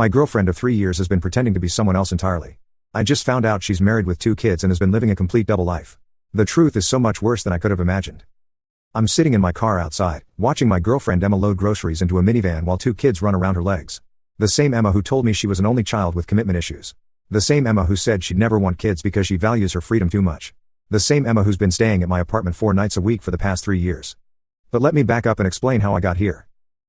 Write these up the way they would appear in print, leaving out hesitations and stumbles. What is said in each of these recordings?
My girlfriend of 3 years has been pretending to be someone else entirely. I just found out she's married with 2 kids and has been living a complete double life. The truth is so much worse than I could have imagined. I'm sitting in my car outside, watching my girlfriend Emma load groceries into a minivan while 2 kids run around her legs. The same Emma who told me she was an only child with commitment issues. The same Emma who said she'd never want kids because she values her freedom too much. The same Emma who's been staying at my apartment 4 nights a week for the past 3 years. But let me back up and explain how I got here.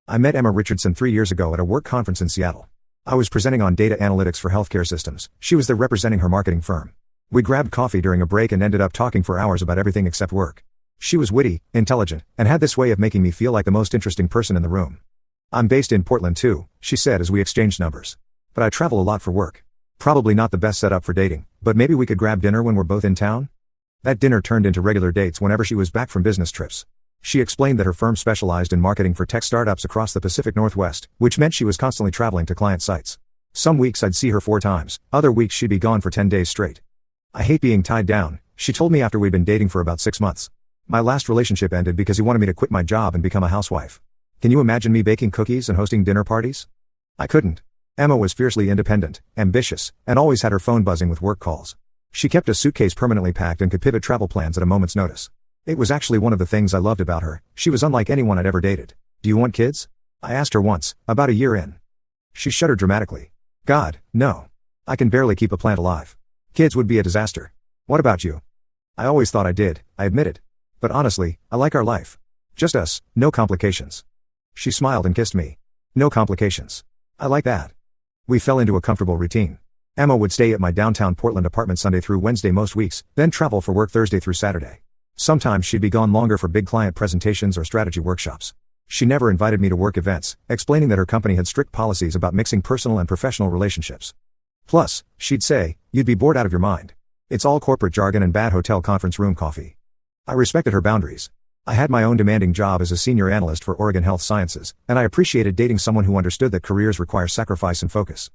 I met Emma Richardson 3 years ago at a work conference in Seattle. I was presenting on data analytics for healthcare systems. She was there representing her marketing firm. We grabbed coffee during a break and ended up talking for hours about everything except work. She was witty, intelligent, and had this way of making me feel like the most interesting person in the room. I'm based in Portland too, she said as we exchanged numbers. But I travel a lot for work. Probably not the best setup for dating, but maybe we could grab dinner when we're both in town? That dinner turned into regular dates whenever she was back from business trips. She explained that her firm specialized in marketing for tech startups across the Pacific Northwest, which meant she was constantly traveling to client sites. Some weeks I'd see her 4 times, other weeks she'd be gone for 10 days straight. I hate being tied down, she told me after we'd been dating for about 6 months. My last relationship ended because he wanted me to quit my job and become a housewife. Can you imagine me baking cookies and hosting dinner parties? I couldn't. Emma was fiercely independent, ambitious, and always had her phone buzzing with work calls. She kept a suitcase permanently packed and could pivot travel plans at a moment's notice. It was actually one of the things I loved about her. She was unlike anyone I'd ever dated. Do you want kids? I asked her once, about a year in. She shuddered dramatically. God, no. I can barely keep a plant alive. Kids would be a disaster. What about you? I always thought I did, I admitted. But honestly, I like our life. Just us, no complications. She smiled and kissed me. No complications. I like that. We fell into a comfortable routine. Emma would stay at my downtown Portland apartment Sunday through Wednesday most weeks, then travel for work Thursday through Saturday. Sometimes she'd be gone longer for big client presentations or strategy workshops. She never invited me to work events, explaining that her company had strict policies about mixing personal and professional relationships. Plus, she'd say, you'd be bored out of your mind. It's all corporate jargon and bad hotel conference room coffee. I respected her boundaries. I had my own demanding job as a senior analyst for Oregon Health Sciences, and I appreciated dating someone who understood that careers require sacrifice and focus.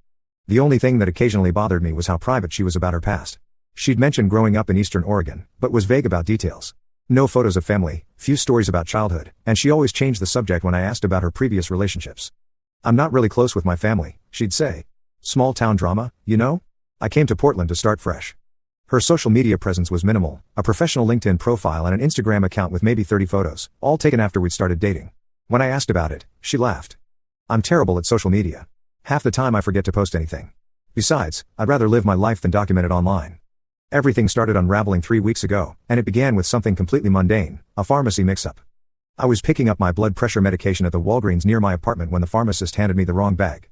The only thing that occasionally bothered me was how private she was about her past. She'd mentioned growing up in Eastern Oregon, but was vague about details. No photos of family, few stories about childhood, and she always changed the subject when I asked about her previous relationships. I'm not really close with my family, she'd say. Small town drama, you know? I came to Portland to start fresh. Her social media presence was minimal, a professional LinkedIn profile and an Instagram account with maybe 30 photos, all taken after we'd started dating. When I asked about it, she laughed. I'm terrible at social media. Half the time I forget to post anything. Besides, I'd rather live my life than document it online. Everything started unraveling 3 weeks ago, and it began with something completely mundane, a pharmacy mix-up. I was picking up my blood pressure medication at the Walgreens near my apartment when the pharmacist handed me the wrong bag.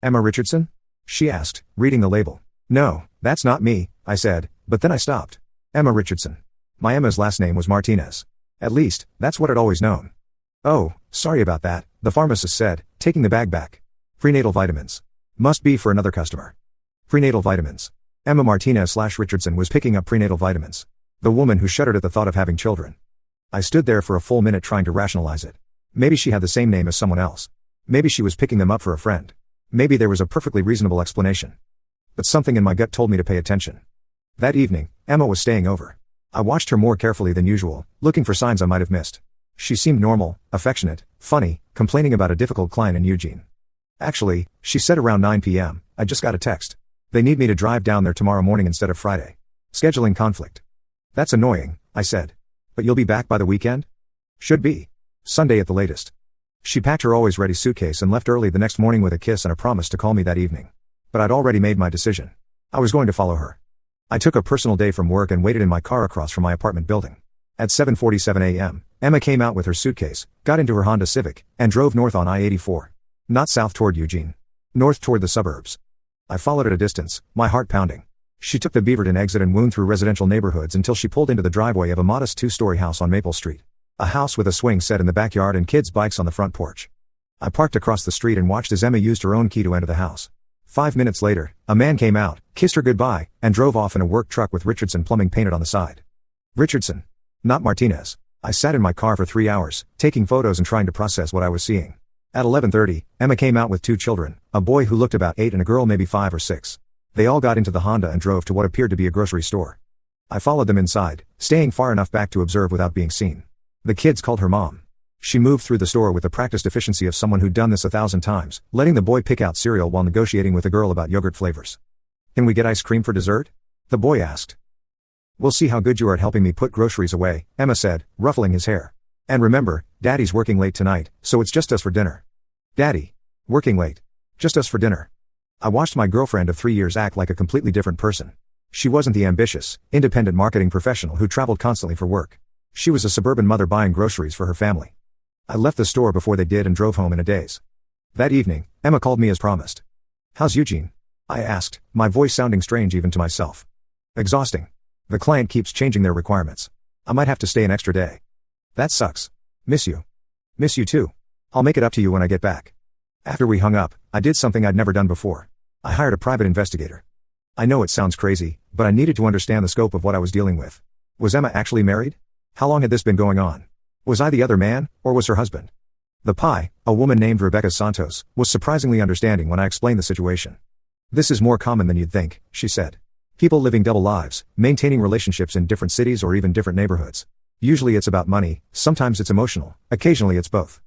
Emma Richardson? She asked, reading the label. No, that's not me, I said, but then I stopped. Emma Richardson. My Emma's last name was Martinez. At least, that's what I'd always known. Oh, sorry about that, the pharmacist said, taking the bag back. Prenatal vitamins. Must be for another customer. Prenatal vitamins. Emma Martinez/Richardson was picking up prenatal vitamins. The woman who shuddered at the thought of having children. I stood there for a full minute trying to rationalize it. Maybe she had the same name as someone else. Maybe she was picking them up for a friend. Maybe there was a perfectly reasonable explanation. But something in my gut told me to pay attention. That evening, Emma was staying over. I watched her more carefully than usual, looking for signs I might have missed. She seemed normal, affectionate, funny, complaining about a difficult client in Eugene. Actually, she said around 9 p.m., I just got a text. They need me to drive down there tomorrow morning instead of Friday. Scheduling conflict. That's annoying, I said. But you'll be back by the weekend? Should be. Sunday at the latest. She packed her always ready suitcase and left early the next morning with a kiss and a promise to call me that evening. But I'd already made my decision. I was going to follow her. I took a personal day from work and waited in my car across from my apartment building. At 7:47 a.m., Emma came out with her suitcase, got into her Honda Civic, and drove north on I-84. Not south toward Eugene. North toward the suburbs. I followed at a distance, my heart pounding. She took the Beaverton exit and wound through residential neighborhoods until she pulled into the driveway of a modest 2-story house on Maple Street. A house with a swing set in the backyard and kids' bikes on the front porch. I parked across the street and watched as Emma used her own key to enter the house. 5 minutes later, a man came out, kissed her goodbye, and drove off in a work truck with Richardson Plumbing painted on the side. Richardson. Not Martinez. I sat in my car for 3 hours, taking photos and trying to process what I was seeing. At 11:30, Emma came out with 2 children, a boy who looked about 8 and a girl maybe 5 or 6. They all got into the Honda and drove to what appeared to be a grocery store. I followed them inside, staying far enough back to observe without being seen. The kids called her mom. She moved through the store with the practiced efficiency of someone who'd done this 1,000 times, letting the boy pick out cereal while negotiating with the girl about yogurt flavors. "Can we get ice cream for dessert?" the boy asked. "We'll see how good you are at helping me put groceries away," Emma said, ruffling his hair. "And remember, Daddy's working late tonight, so it's just us for dinner." Daddy? Working late? Just us for dinner? I watched my girlfriend of 3 years act like a completely different person. She wasn't the ambitious, independent marketing professional who traveled constantly for work. She was a suburban mother buying groceries for her family. I left the store before they did and drove home in a daze. That evening, Emma called me as promised. "How's Eugene?" I asked, my voice sounding strange even to myself. "Exhausting. The client keeps changing their requirements. I might have to stay an extra day." "That sucks. Miss you." "Miss you too. I'll make it up to you when I get back." After we hung up, I did something I'd never done before. I hired a private investigator. I know it sounds crazy, but I needed to understand the scope of what I was dealing with. Was Emma actually married? How long had this been going on? Was I the other man, or was her husband? The PI, a woman named Rebecca Santos, was surprisingly understanding when I explained the situation. "This is more common than you'd think," she said. "People living double lives, maintaining relationships in different cities or even different neighborhoods. Usually it's about money, sometimes it's emotional, occasionally it's both."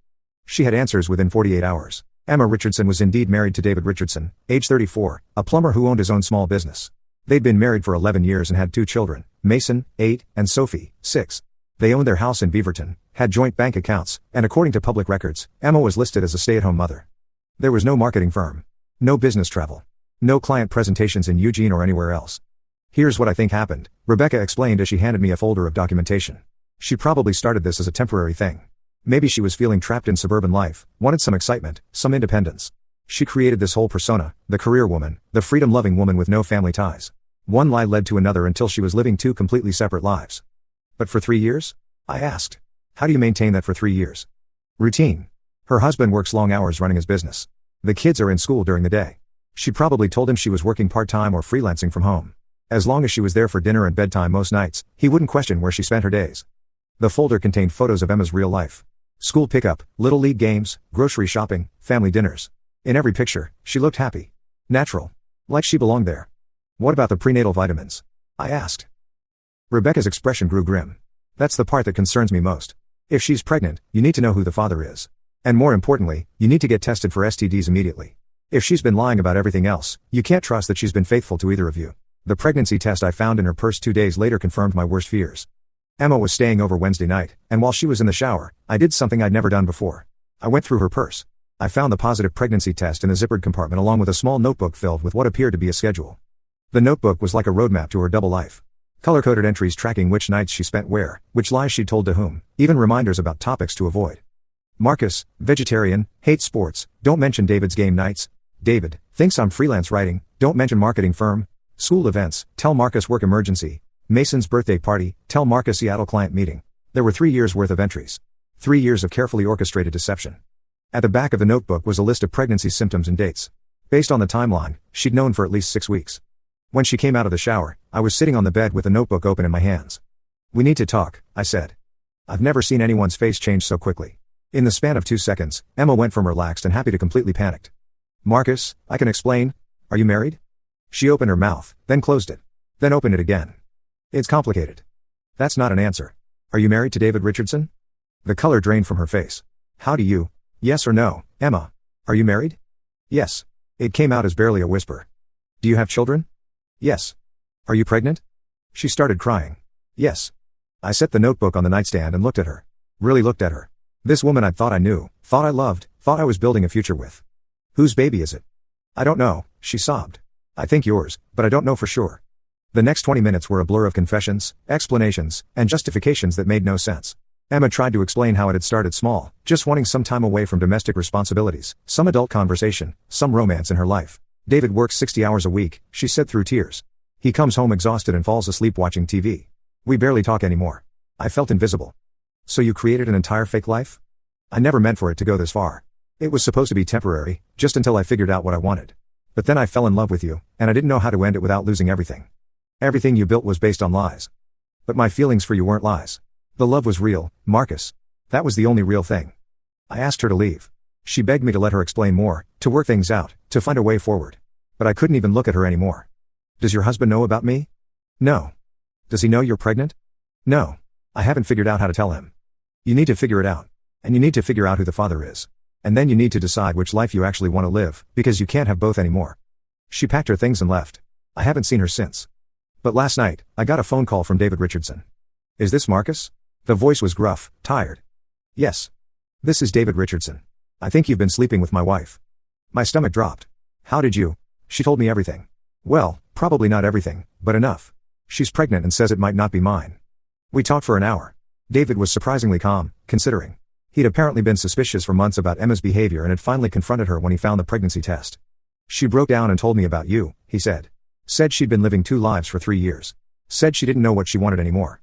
She had answers within 48 hours. Emma Richardson was indeed married to David Richardson, age 34, a plumber who owned his own small business. They'd been married for 11 years and had 2 children, Mason, 8, and Sophie, 6. They owned their house in Beaverton, had joint bank accounts, and according to public records, Emma was listed as a stay-at-home mother. There was no marketing firm. No business travel. No client presentations in Eugene or anywhere else. "Here's what I think happened," Rebecca explained as she handed me a folder of documentation. "She probably started this as a temporary thing. Maybe she was feeling trapped in suburban life, wanted some excitement, some independence. She created this whole persona, the career woman, the freedom-loving woman with no family ties. One lie led to another until she was living 2 completely separate lives." "But for 3 years?" I asked. "How do you maintain that for 3 years?" "Routine. Her husband works long hours running his business. The kids are in school during the day. She probably told him she was working part-time or freelancing from home. As long as she was there for dinner and bedtime most nights, he wouldn't question where she spent her days." The folder contained photos of Emma's real life. School pickup, little league games, grocery shopping, family dinners. In every picture, she looked happy. Natural. Like she belonged there. "What about the prenatal vitamins?" I asked. Rebecca's expression grew grim. "That's the part that concerns me most. If she's pregnant, you need to know who the father is. And more importantly, you need to get tested for STDs immediately. If she's been lying about everything else, you can't trust that she's been faithful to either of you." The pregnancy test I found in her purse 2 days later confirmed my worst fears. Emma was staying over Wednesday night, and while she was in the shower, I did something I'd never done before. I went through her purse. I found the positive pregnancy test in a zippered compartment along with a small notebook filled with what appeared to be a schedule. The notebook was like a roadmap to her double life. Color-coded entries tracking which nights she spent where, which lies she'd told to whom, even reminders about topics to avoid. Marcus, vegetarian, hates sports, don't mention David's game nights. David, thinks I'm freelance writing, don't mention marketing firm. School events, tell Marcus work emergency. Mason's birthday party, tell Marcus Seattle client meeting. There were 3 years worth of entries. 3 years of carefully orchestrated deception. At the back of the notebook was a list of pregnancy symptoms and dates. Based on the timeline, she'd known for at least 6 weeks. When she came out of the shower, I was sitting on the bed with the notebook open in my hands. "We need to talk," I said. I've never seen anyone's face change so quickly. In the span of 2 seconds, Emma went from relaxed and happy to completely panicked. "Marcus, I can explain. Are you married?" She opened her mouth, then closed it. Then opened it again. "It's complicated." "That's not an answer. Are you married to David Richardson?" The color drained from her face. "How do you? Yes or no, Emma? Are you married?" "Yes." It came out as barely a whisper. "Do you have children?" "Yes." "Are you pregnant?" She started crying. "Yes." I set the notebook on the nightstand and looked at her. Really looked at her. This woman I thought I knew, thought I loved, thought I was building a future with. "Whose baby is it?" "I don't know," she sobbed. "I think yours, but I don't know for sure." The next 20 minutes were a blur of confessions, explanations, and justifications that made no sense. Emma tried to explain how it had started small, just wanting some time away from domestic responsibilities, some adult conversation, some romance in her life. "David works 60 hours a week," she said through tears. "He comes home exhausted and falls asleep watching TV. We barely talk anymore." I felt invisible. "So you created an entire fake life?" "I never meant for it to go this far. It was supposed to be temporary, just until I figured out what I wanted. But then I fell in love with you, and I didn't know how to end it without losing everything. Everything you built was based on lies. But my feelings for you weren't lies. The love was real, Marcus. That was the only real thing." I asked her to leave. She begged me to let her explain more, to work things out, to find a way forward. But I couldn't even look at her anymore. "Does your husband know about me?" "No." "Does he know you're pregnant?" "No. I haven't figured out how to tell him." "You need to figure it out. And you need to figure out who the father is. And then you need to decide which life you actually want to live, because you can't have both anymore. She packed her things and left. I haven't seen her since. But last night, I got a phone call from David Richardson. Is this Marcus? The voice was gruff, tired. Yes. This is David Richardson. I think you've been sleeping with my wife. My stomach dropped. How did you? She told me everything. Well, probably not everything, but enough. She's pregnant and says it might not be mine. We talked for an hour. David was surprisingly calm, considering. He'd apparently been suspicious for months about Emma's behavior and had finally confronted her when he found the pregnancy test. She broke down and told me about you, he said. Said she'd been living 2 lives for 3 years. Said she didn't know what she wanted anymore.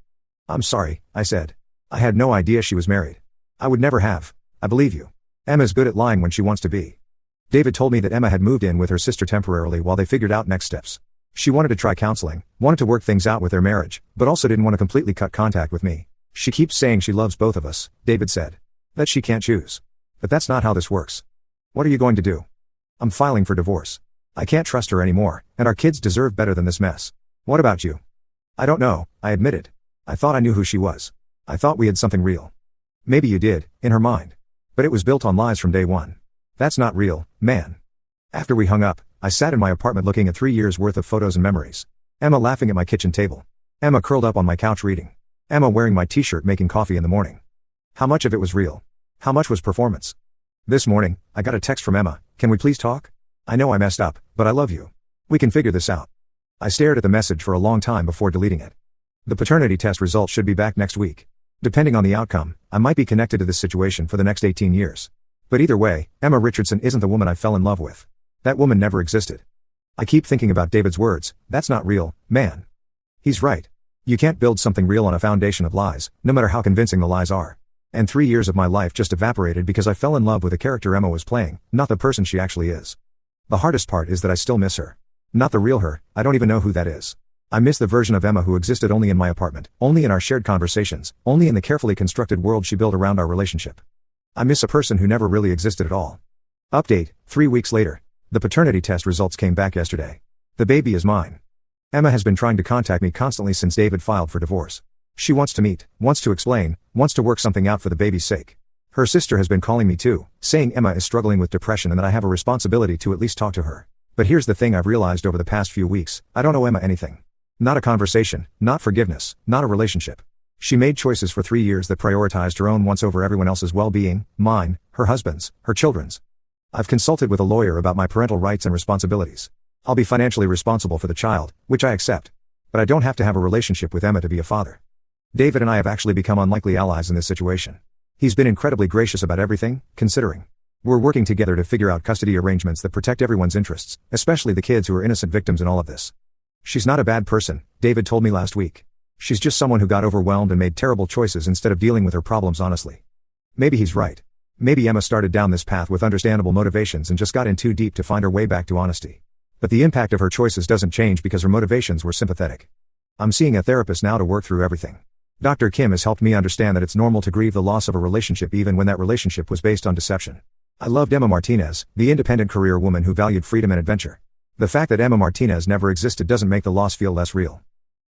I'm sorry, I said. I had no idea she was married. I would never have. I believe you. Emma's good at lying when she wants to be. David told me that Emma had moved in with her sister temporarily while they figured out next steps. She wanted to try counseling, wanted to work things out with their marriage, but also didn't want to completely cut contact with me. She keeps saying she loves both of us, David said. That she can't choose. But that's not how this works. What are you going to do? I'm filing for divorce. I can't trust her anymore, and our kids deserve better than this mess. What about you? I don't know, I admitted. I thought I knew who she was. I thought we had something real. Maybe you did, in her mind. But it was built on lies from day one. That's not real, man. After we hung up, I sat in my apartment looking at 3 years' worth of photos and memories. Emma laughing at my kitchen table. Emma curled up on my couch reading. Emma wearing my t-shirt making coffee in the morning. How much of it was real? How much was performance? This morning, I got a text from Emma. Can we please talk? I know I messed up, but I love you. We can figure this out. I stared at the message for a long time before deleting it. The paternity test results should be back next week. Depending on the outcome, I might be connected to this situation for the next 18 years. But either way, Emma Richardson isn't the woman I fell in love with. That woman never existed. I keep thinking about David's words, that's not real, man. He's right. You can't build something real on a foundation of lies, no matter how convincing the lies are. And 3 years of my life just evaporated because I fell in love with a character Emma was playing, not the person she actually is. The hardest part is that I still miss her. Not the real her, I don't even know who that is. I miss the version of Emma who existed only in my apartment, only in our shared conversations, only in the carefully constructed world she built around our relationship. I miss a person who never really existed at all. Update, 3 weeks later. The paternity test results came back yesterday. The baby is mine. Emma has been trying to contact me constantly since David filed for divorce. She wants to meet, wants to explain, wants to work something out for the baby's sake. Her sister has been calling me too, saying Emma is struggling with depression and that I have a responsibility to at least talk to her. But here's the thing I've realized over the past few weeks, I don't owe Emma anything. Not a conversation, not forgiveness, not a relationship. She made choices for 3 years that prioritized her own wants over everyone else's well-being, mine, her husband's, her children's. I've consulted with a lawyer about my parental rights and responsibilities. I'll be financially responsible for the child, which I accept. But I don't have to have a relationship with Emma to be a father. David and I have actually become unlikely allies in this situation. He's been incredibly gracious about everything, considering. We're working together to figure out custody arrangements that protect everyone's interests, especially the kids who are innocent victims in all of this. She's not a bad person, David told me last week. She's just someone who got overwhelmed and made terrible choices instead of dealing with her problems honestly. Maybe he's right. Maybe Emma started down this path with understandable motivations and just got in too deep to find her way back to honesty. But the impact of her choices doesn't change because her motivations were sympathetic. I'm seeing a therapist now to work through everything. Dr. Kim has helped me understand that it's normal to grieve the loss of a relationship even when that relationship was based on deception. I loved Emma Martinez, the independent career woman who valued freedom and adventure. The fact that Emma Martinez never existed doesn't make the loss feel less real.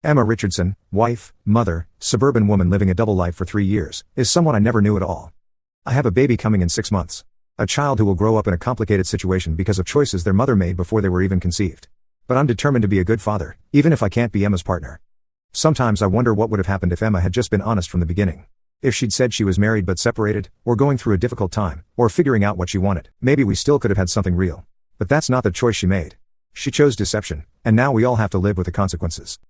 Emma Richardson, wife, mother, suburban woman living a double life for 3 years, is someone I never knew at all. I have a baby coming in 6 months. A child who will grow up in a complicated situation because of choices their mother made before they were even conceived. But I'm determined to be a good father, even if I can't be Emma's partner. Sometimes I wonder what would have happened if Emma had just been honest from the beginning. If she'd said she was married but separated, or going through a difficult time, or figuring out what she wanted, maybe we still could have had something real. But that's not the choice she made. She chose deception, and now we all have to live with the consequences.